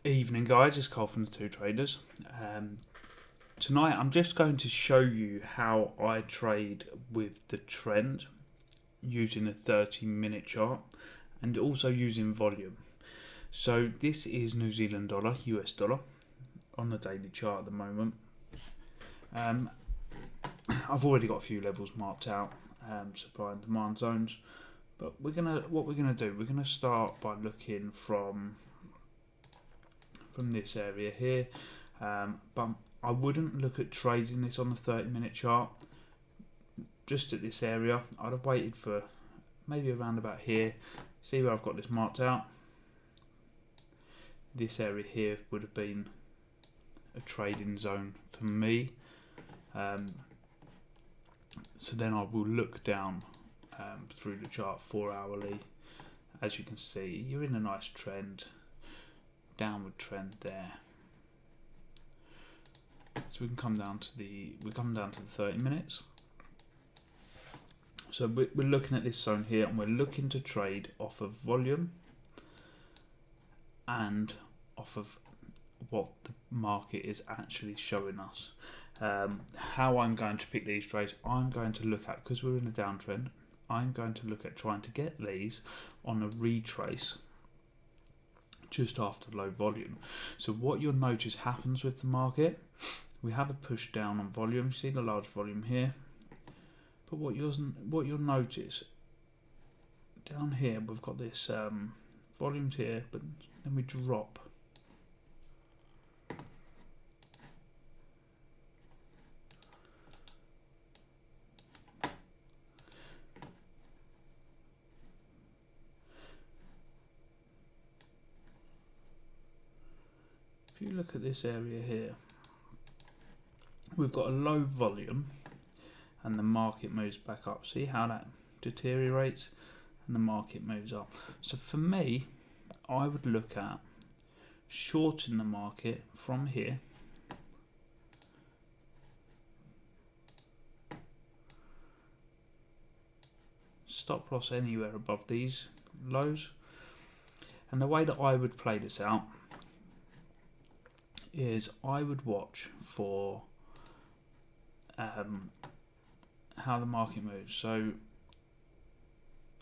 Evening, guys. It's Carl from the Two Traders. Tonight, I'm just going to show you how I trade with the trend using a 30-minute chart and also using volume. So, this is New Zealand dollar, US dollar, on the daily chart at the moment. I've already got a few levels marked out, supply and demand zones. But what we're gonna do, we're gonna start by looking from this area here, but I wouldn't look at trading this on the 30-minute chart. Just at this area, I'd have waited for maybe around about here. See where I've got this marked out. This area here would have been a trading zone for me. So then I will look down through the chart 4 hourly. As you can see, you're in a nice trend, downward trend there. So we can come down to the 30 minutes. So we're looking at this zone here, and we're looking to trade off of volume and off of what the market is actually showing us. How I'm going to pick these trades, I'm going to look at, because we're in a downtrend, I'm going to look at trying to get these on a retrace just after low volume. So what you'll notice happens with the market, we have a push down on volume. You see the large volume here, but what you'll notice down here, we've got this volumes here, but then we drop. If you look at this area here, we've got a low volume and the market moves back up. See how that deteriorates and the market moves up. So for me, I would look at shorting the market from here stop loss anywhere above these lows. And the way that I would play this out is I would watch for how the market moves. So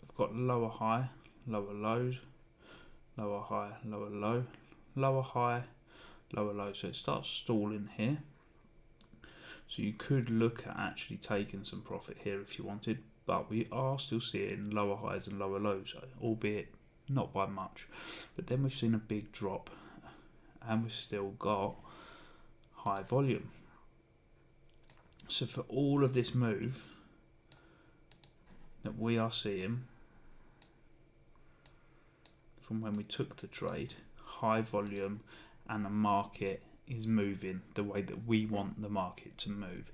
I've got lower high, lower lows, lower high, lower low, lower high, lower low. So it starts stalling here. So you could look at actually taking some profit here if you wanted, but we are still seeing lower highs and lower lows, albeit not by much. But then we've seen a big drop and we've still got high volume. So for all of this move that we are seeing from when we took the trade, high volume, and the market is moving the way that we want the market to move.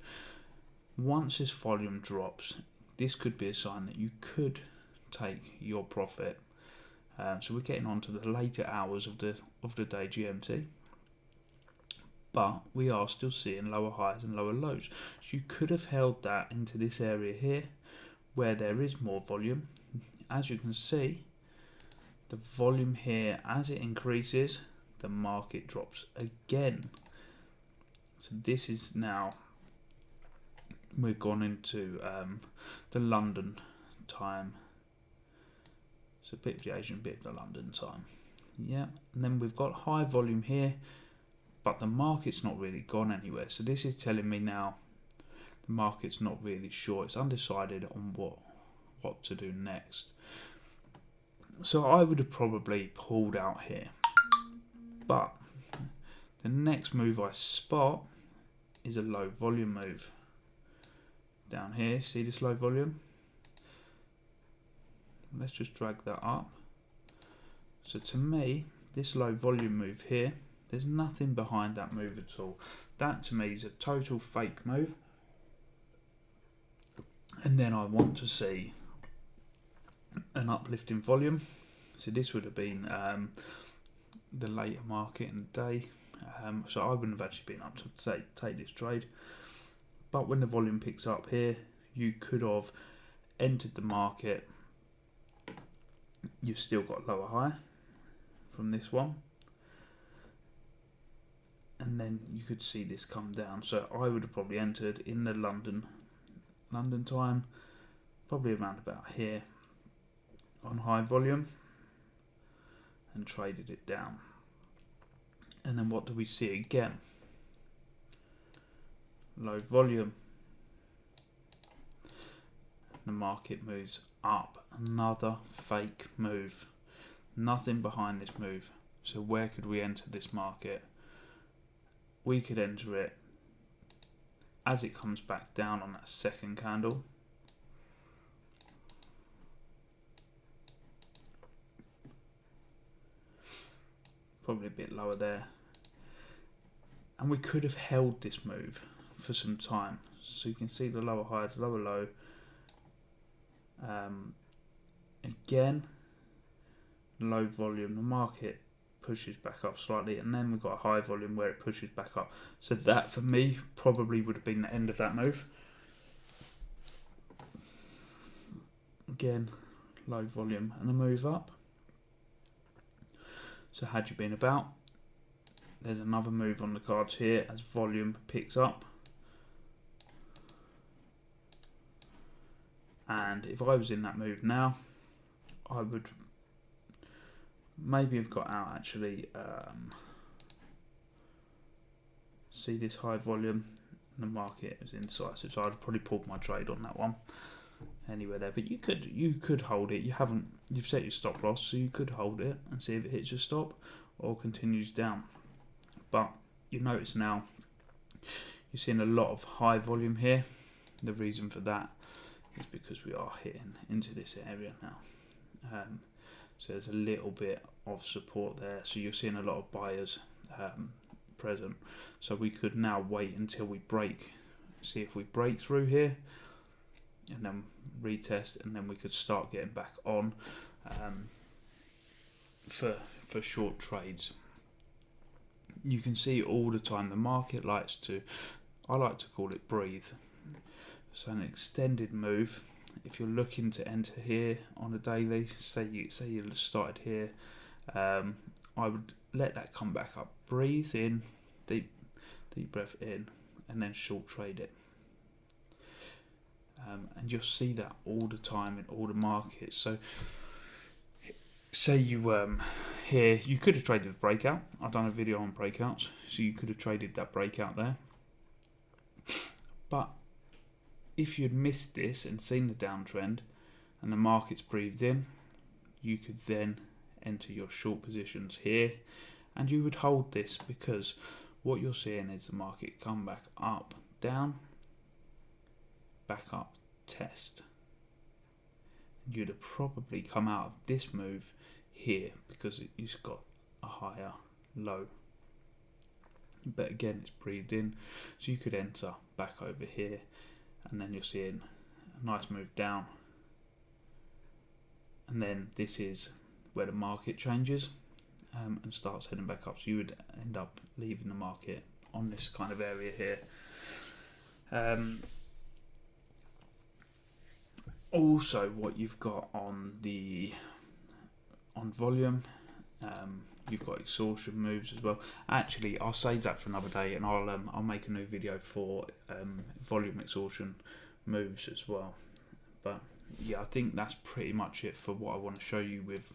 Once this volume drops, this could be a sign that you could take your profit. So we're getting on to the later hours of the day GMT, but we are still seeing lower highs and lower lows. So you could have held that into this area here where there is more volume. As you can see, the volume here, as it increases, the market drops again. So this is now, we've gone into the London time. So a bit of the Asian, bit of the London time. Yeah, and then we've got high volume here, but the market's not really gone anywhere. So this is telling me now the market's not really sure. It's undecided on what to do next. So I would have probably pulled out here. But the next move I spot is a low volume move. Down here, see this low volume? Let's just drag that up. So to me, this low volume move here, there's nothing behind that move at all. That to me is a total fake move. And then I want to see an uplift in volume. So this would have been the later market in the day. So I wouldn't have actually been up to take this trade. But when the volume picks up here, you could have entered the market. You've still got lower high from this one. and then you could see this come down. So I would have probably entered in the London time, probably around about here on high volume, and traded it down. And then what do we see again? Low volume. The market moves up. Another fake move. Nothing behind this move. So where could we enter this market? We could enter it as it comes back down on that second candle. Probably a bit lower there. And we could have held this move for some time. So you can see the lower high, the lower low. Again, low volume. The market pushes back up slightly, and then we've got a high volume where it pushes back up. So that for me probably would have been the end of that move. Again, low volume and a move up. So had you been about, there's another move on the cards here as volume picks up. And if I was in that move now, I would maybe have got out actually. See this high volume, and the market is indecisive, so I'd probably pulled my trade on that one anywhere there. But you could hold it. You've set your stop loss, so you could hold it and see if it hits your stop or continues down. But you notice now you're seeing a lot of high volume here. The reason for that is because we are hitting into this area now. So there's a little bit of support there. So you're seeing a lot of buyers present. So we could now wait until we break. See if we break through here and then retest, and then we could start getting back on for short trades. You can see all the time the market likes to, I like to call it breathe. So an extended move, if you're looking to enter here on a daily, say you started here, I would let that come back up, breathe in, deep breath in, and then short trade it. And you'll see that all the time in all the markets. So say you here, you could have traded a breakout. I've done a video on breakouts, so you could have traded that breakout there. But if you'd missed this and seen the downtrend and the market's breathed in, you could then enter your short positions here, and you would hold this, because what you're seeing is the market come back up, down, back up, test. You'd have probably come out of this move here because it's got a higher low. But again, it's breathed in, so you could enter back over here, and then you're seeing a nice move down. And then this is where the market changes and starts heading back up. So you would end up leaving the market on this kind of area here. Also, what you've got on volume, you've got exhaustion moves as well. Actually, I'll save that for another day, and I'll make a new video for volume exhaustion moves as well. But yeah, I think that's pretty much it for what I want to show you with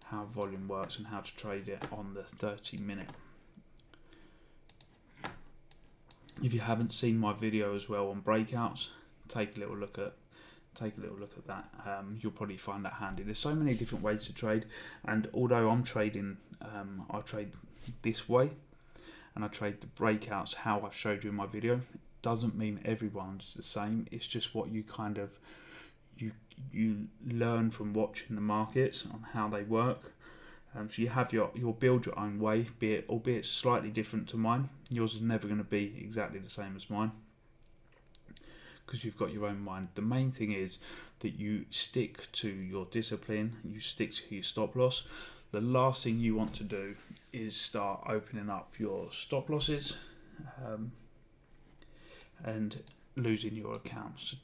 how volume works and how to trade it on the 30-minute. If you haven't seen my video as well on breakouts, take a little look at that. You'll probably find that handy. There's so many different ways to trade, and although I'm trading, I trade this way, and I trade the breakouts how I've showed you in my video. It doesn't mean everyone's the same. It's just what you kind of you learn from watching the markets on how they work. So you have you'll build your own way, albeit slightly different to mine. Yours is never going to be exactly the same as mine, because you've got your own mind. The main thing is that you stick to your discipline, you stick to your stop loss. The last thing you want to do is start opening up your stop losses and losing your accounts.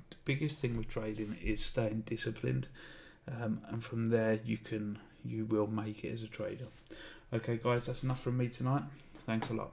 The biggest thing with trading is staying disciplined, and from there you will make it as a trader. Okay guys, that's enough from me tonight. Thanks a lot.